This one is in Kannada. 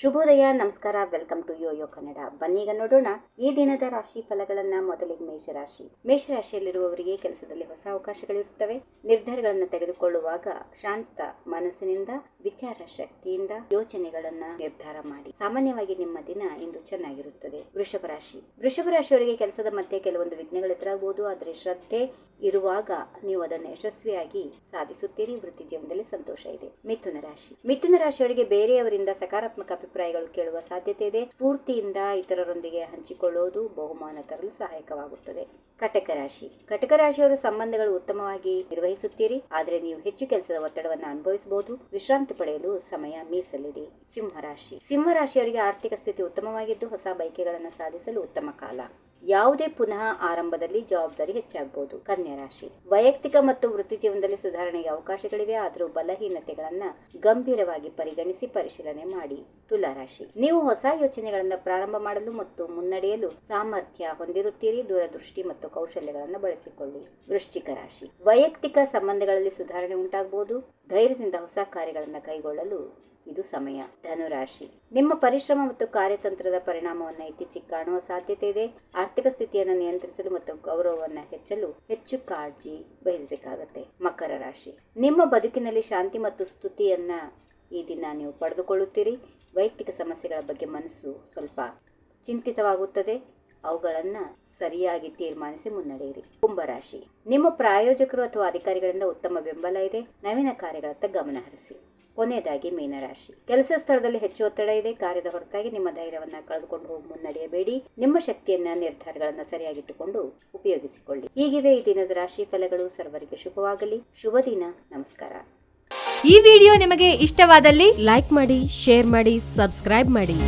ಶುಭೋದಯ, ನಮಸ್ಕಾರ, ವೆಲ್ಕಮ್ ಟು ಯೋಯೋ ಕನ್ನಡ. ಬನ್ನೀಗ ನೋಡೋಣ ಈ ದಿನದ ರಾಶಿ ಫಲಗಳನ್ನ. ಮೊದಲಿಗೆ ಮೇಷರಾಶಿ. ಮೇಷರಾಶಿಯಲ್ಲಿರುವವರಿಗೆ ಕೆಲಸದಲ್ಲಿ ಹೊಸ ಅವಕಾಶಗಳಿರುತ್ತವೆ. ನಿರ್ಧಾರಗಳನ್ನು ತೆಗೆದುಕೊಳ್ಳುವಾಗ ಶಾಂತ ಮನಸ್ಸಿನಿಂದ, ವಿಚಾರ ಶಕ್ತಿಯಿಂದ ಯೋಚನೆಗಳನ್ನ ನಿರ್ಧಾರ ಮಾಡಿ. ಸಾಮಾನ್ಯವಾಗಿ ನಿಮ್ಮ ದಿನ ಇಂದು ಚೆನ್ನಾಗಿರುತ್ತದೆ. ವೃಷಭ ರಾಶಿ. ವೃಷಭ ರಾಶಿಯವರಿಗೆ ಕೆಲಸದ ಮಧ್ಯೆ ಕೆಲವೊಂದು ವಿಘ್ನಗಳು ಎದುರಾಗಬಹುದು, ಆದರೆ ಶ್ರದ್ಧೆ ಇರುವಾಗ ನೀವು ಅದನ್ನು ಯಶಸ್ವಿಯಾಗಿ ಸಾಧಿಸುತ್ತೀರಿ. ವೃತ್ತಿ ಜೀವನದಲ್ಲಿ ಸಂತೋಷ ಇದೆ. ಮಿಥುನ ರಾಶಿ. ಮಿಥುನ ರಾಶಿಯವರಿಗೆ ಬೇರೆಯವರಿಂದ ಸಕಾರಾತ್ಮಕ ಅಭಿಪ್ರಾಯಗಳು ಕೇಳುವ ಸಾಧ್ಯತೆ ಇದೆ. ಸ್ಫೂರ್ತಿಯಿಂದ ಇತರರೊಂದಿಗೆ ಹಂಚಿಕೊಳ್ಳುವುದು ಬಹುಮಾನ ತರಲು ಸಹಾಯಕವಾಗುತ್ತದೆ. ಕಟಕ ರಾಶಿ. ಕಟಕ ರಾಶಿಯವರು ಸಂಬಂಧಗಳು ಉತ್ತಮವಾಗಿ ನಿರ್ವಹಿಸುತ್ತೀರಿ, ಆದರೆ ನೀವು ಹೆಚ್ಚು ಕೆಲಸದ ಒತ್ತಡವನ್ನು ಅನುಭವಿಸಬಹುದು. ವಿಶ್ರಾಂತಿ ಪಡೆಯಲು ಸಮಯ ಮೀಸಲಿಡಿ. ಸಿಂಹರಾಶಿ. ಸಿಂಹರಾಶಿಯವರಿಗೆ ಆರ್ಥಿಕ ಸ್ಥಿತಿ ಉತ್ತಮವಾಗಿದ್ದು ಹೊಸ ಬಯಕೆಗಳನ್ನು ಸಾಧಿಸಲು ಉತ್ತಮ ಕಾಲ. ಯಾವುದೇ ಪುನಃ ಆರಂಭದಲ್ಲಿ ಜವಾಬ್ದಾರಿ ಹೆಚ್ಚಾಗಬಹುದು. ಕನ್ಯಾ ರಾಶಿ. ವೈಯಕ್ತಿಕ ಮತ್ತು ವೃತ್ತಿ ಜೀವನದಲ್ಲಿ ಸುಧಾರಣೆಗೆ ಅವಕಾಶಗಳಿವೆ, ಆದರೂ ಬಲಹೀನತೆಗಳನ್ನ ಗಂಭೀರವಾಗಿ ಪರಿಗಣಿಸಿ ಪರಿಶೀಲನೆ ಮಾಡಿ. ತುಲಾ ರಾಶಿ. ನೀವು ಹೊಸ ಯೋಚನೆಗಳನ್ನು ಪ್ರಾರಂಭ ಮಾಡಲು ಮತ್ತು ಮುನ್ನಡೆಯಲು ಸಾಮರ್ಥ್ಯ ಹೊಂದಿರುತ್ತೀರಿ. ದೂರದೃಷ್ಟಿ ಮತ್ತು ಕೌಶಲ್ಯಗಳನ್ನು ಬಳಸಿಕೊಳ್ಳಿ. ವೃಶ್ಚಿಕ ರಾಶಿ. ವೈಯಕ್ತಿಕ ಸಂಬಂಧಗಳಲ್ಲಿ ಸುಧಾರಣೆ ಉಂಟಾಗಬಹುದು. ಧೈರ್ಯದಿಂದ ಹೊಸ ಕಾರ್ಯಗಳನ್ನು ಕೈಗೊಳ್ಳಲು ಇದು ಸಮಯ. ಧನುರಾಶಿ. ನಿಮ್ಮ ಪರಿಶ್ರಮ ಮತ್ತು ಕಾರ್ಯತಂತ್ರದ ಪರಿಣಾಮವನ್ನು ಇತ್ತೀಚೆಗೆ ಕಾಣುವ ಸಾಧ್ಯತೆ ಇದೆ. ಆರ್ಥಿಕ ಸ್ಥಿತಿಯನ್ನು ನಿಯಂತ್ರಿಸಲು ಮತ್ತು ಗೌರವವನ್ನು ಹೆಚ್ಚಲು ಹೆಚ್ಚು ಕಾಳಜಿ ವಹಿಸಬೇಕಾಗುತ್ತೆ. ಮಕರ ರಾಶಿ. ನಿಮ್ಮ ಬದುಕಿನಲ್ಲಿ ಶಾಂತಿ ಮತ್ತು ಸ್ತುತಿಯನ್ನ ಈ ದಿನ ನೀವು ಪಡೆದುಕೊಳ್ಳುತ್ತೀರಿ. ವೈಯಕ್ತಿಕ ಸಮಸ್ಯೆಗಳ ಬಗ್ಗೆ ಮನಸ್ಸು ಸ್ವಲ್ಪ ಚಿಂತಿತವಾಗುತ್ತದೆ. ಅವುಗಳನ್ನು ಸರಿಯಾಗಿ ತೀರ್ಮಾನಿಸಿ ಮುನ್ನಡೆಯಿರಿ. ಕುಂಭರಾಶಿ. ನಿಮ್ಮ ಪ್ರಾಯೋಜಕರು ಅಥವಾ ಅಧಿಕಾರಿಗಳಿಂದ ಉತ್ತಮ ಬೆಂಬಲ ಇದೆ. ನವೀನ ಕಾರ್ಯಗಳತ್ತ ಗಮನ ಹರಿಸಿ. ಕೊನೆಯದಾಗಿ ಮೀನರಾಶಿ. ಕೆಲಸ ಸ್ಥಳದಲ್ಲಿ ಹೆಚ್ಚು ಒತ್ತಡ ಇದೆ. ಕಾರ್ಯದ ಹೊರತಾಗಿ ನಿಮ್ಮ ಧೈರ್ಯವನ್ನು ಕಳೆದುಕೊಂಡು ಹೋಗಿ ಮುನ್ನಡೆಯಬೇಡಿ. ನಿಮ್ಮ ಶಕ್ತಿಯನ್ನ ನಿರ್ಧಾರಗಳನ್ನು ಸರಿಯಾಗಿಟ್ಟುಕೊಂಡು ಉಪಯೋಗಿಸಿಕೊಳ್ಳಿ. ಹೀಗಿವೆ ಈ ದಿನದ ರಾಶಿ ಫಲಗಳು. ಸರ್ವರಿಗೆ ಶುಭವಾಗಲಿ. ಶುಭ ದಿನ. ನಮಸ್ಕಾರ. ಈ ವಿಡಿಯೋ ನಿಮಗೆ ಇಷ್ಟವಾದಲ್ಲಿ ಲೈಕ್ ಮಾಡಿ, ಶೇರ್ ಮಾಡಿ, ಸಬ್ಸ್ಕ್ರೈಬ್ ಮಾಡಿ.